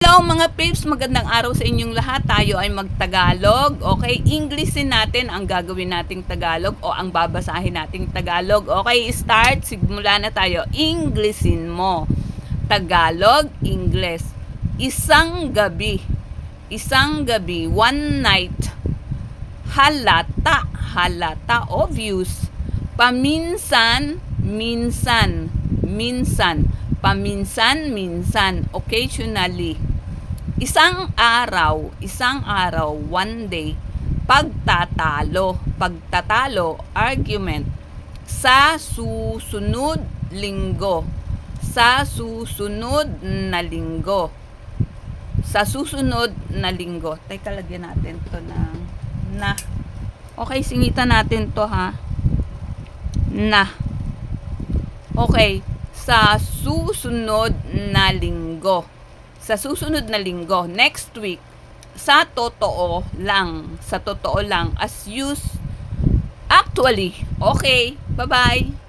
Hello mga peeps, magandang araw sa inyong lahat. Tayo ay magtagalog. Okay, Englishin natin ang gagawin nating Tagalog o ang babasahin nating Tagalog. Okay, start. Sigmula na tayo. Englishin mo. Tagalog, English. Isang gabi. Isang gabi. One night. Halata. Halata. Obvious. Paminsan. Minsan. Minsan. Paminsan-minsan, occasionally. Isang araw, one day. Pagtatalo, argument. Sa susunod linggo, sa susunod na linggo. Sa susunod na linggo. Teka, lagyan natin to ng na. Okay, singitan natin to ha. Na. Okay. Sa susunod na linggo. Sa susunod na linggo. Next week. Sa totoo lang. Sa totoo lang. As used. Actually. Okay. Bye-bye.